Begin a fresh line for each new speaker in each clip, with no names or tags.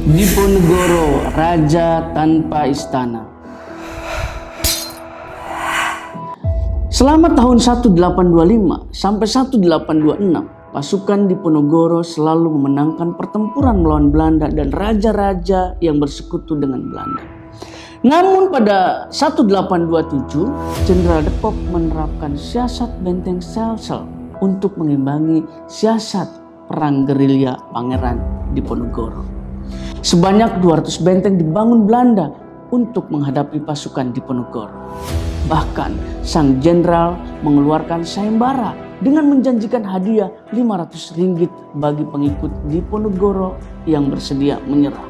Diponegoro, raja tanpa istana. Selama tahun 1825 sampai 1826, pasukan Diponegoro selalu memenangkan pertempuran melawan Belanda dan raja-raja yang bersekutu dengan Belanda. Namun pada 1827, Jenderal de Pop menerapkan siasat benteng Sel-Sel untuk mengimbangi siasat perang gerilya Pangeran Diponegoro. Sebanyak 200 benteng dibangun Belanda untuk menghadapi pasukan Diponegoro. Bahkan sang jenderal mengeluarkan sayembara dengan menjanjikan hadiah 500 ringgit bagi pengikut Diponegoro yang bersedia menyerah.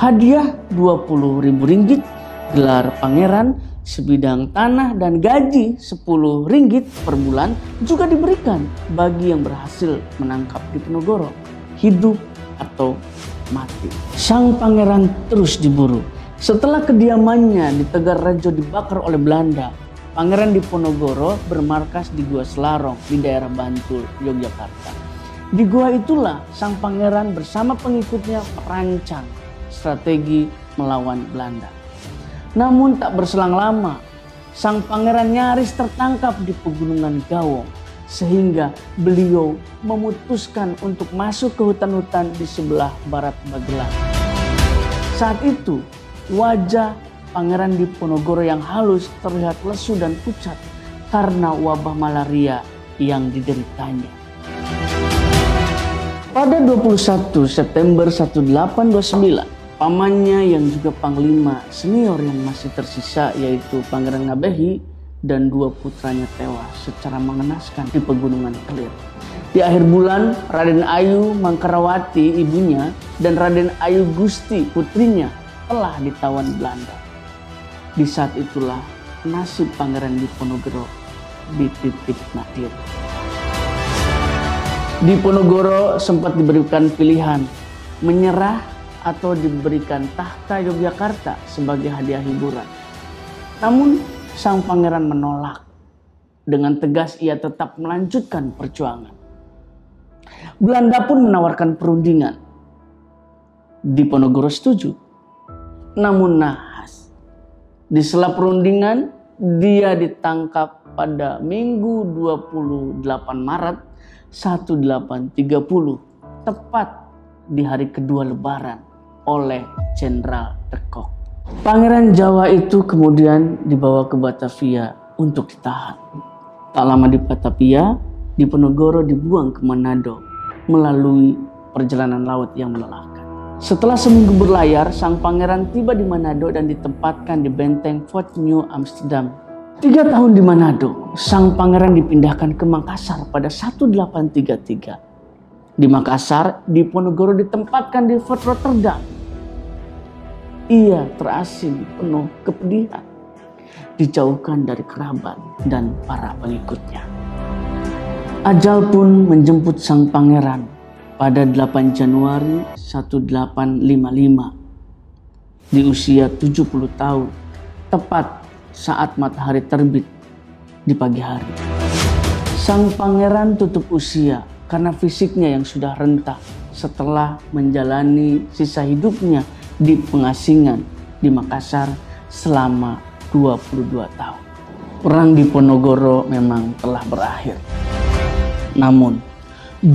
Hadiah 20.000 ringgit, gelar pangeran, sebidang tanah dan gaji 10 ringgit per bulan juga diberikan bagi yang berhasil menangkap Diponegoro, hidup atau mati. Sang pangeran terus diburu. Setelah kediamannya di Tegarrejo dibakar oleh Belanda, Pangeran Diponegoro bermarkas di Gua Selarong di daerah Bantul, Yogyakarta. Di gua itulah sang pangeran bersama pengikutnya merancang strategi melawan Belanda. Namun tak berselang lama, sang pangeran nyaris tertangkap di pegunungan Gawong, sehingga beliau memutuskan untuk masuk ke hutan-hutan di sebelah barat Magelang. Saat itu, wajah Pangeran Diponegoro yang halus terlihat lesu dan pucat karena wabah malaria yang dideritanya. Pada 21 September 1829, pamannya yang juga panglima senior yang masih tersisa yaitu Pangeran Ngabehi dan 2 putranya tewas secara mengenaskan di Pegunungan Kelir. Di akhir bulan, Raden Ayu Mangkarawati ibunya dan Raden Ayu Gusti putrinya telah ditawan Belanda. Di saat itulah nasib Pangeran Diponegoro di titik nadir. Diponegoro sempat diberikan pilihan menyerah atau diberikan tahta Yogyakarta sebagai hadiah hiburan. Namun sang pangeran menolak. Dengan tegas ia tetap melanjutkan perjuangan. Belanda pun menawarkan perundingan. Diponegoro setuju. Namun nahas. Di sela perundingan, dia ditangkap pada Minggu 28 Maret 1830, tepat di hari kedua Lebaran oleh Jenderal de Kock. Pangeran Jawa itu kemudian dibawa ke Batavia untuk ditahan. Tak lama di Batavia, Diponegoro dibuang ke Manado melalui perjalanan laut yang melelahkan. Setelah seminggu berlayar, sang pangeran tiba di Manado dan ditempatkan di benteng Fort New Amsterdam. 3 tahun di Manado, sang pangeran dipindahkan ke Makassar pada 1833. Di Makassar, Diponegoro ditempatkan di Fort Rotterdam. Ia terasing penuh kepedihan, dijauhkan dari kerabat dan para pengikutnya. Ajal pun menjemput sang pangeran pada 8 Januari 1855 di usia 70 tahun, tepat saat matahari terbit di pagi hari. Sang pangeran tutup usia karena fisiknya yang sudah rentah setelah menjalani sisa hidupnya di pengasingan di Makassar selama 22 tahun. Perang Diponegoro memang telah berakhir. Namun,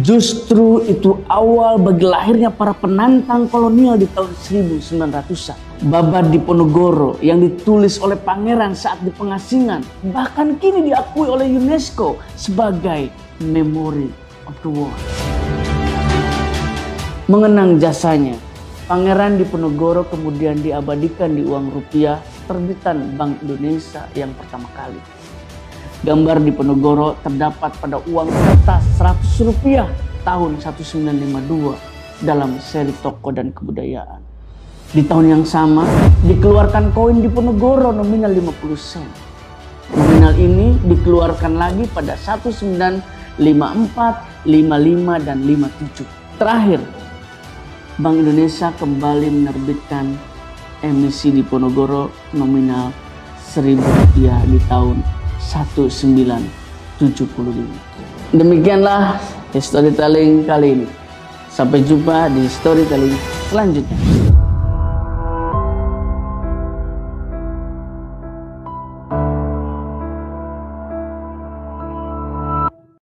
justru itu awal bagi lahirnya para penantang kolonial di tahun 1900-an. Babad Diponegoro yang ditulis oleh pangeran saat di pengasingan bahkan kini diakui oleh UNESCO sebagai Memory of the War. Mengenang jasanya, Pangeran Diponegoro kemudian diabadikan di uang rupiah terbitan Bank Indonesia yang pertama kali. Gambar Diponegoro terdapat pada uang kertas 100 rupiah tahun 1952 dalam seri Toko dan Kebudayaan. Di tahun yang sama dikeluarkan koin Diponegoro nominal 50 sen. Nominal ini dikeluarkan lagi pada 1954, 55 dan 57. Terakhir, Bank Indonesia kembali menerbitkan emisi Diponegoro nominal 1.000 rupiah di tahun 1975. Demikianlah storytelling kali ini. Sampai jumpa di storytelling selanjutnya.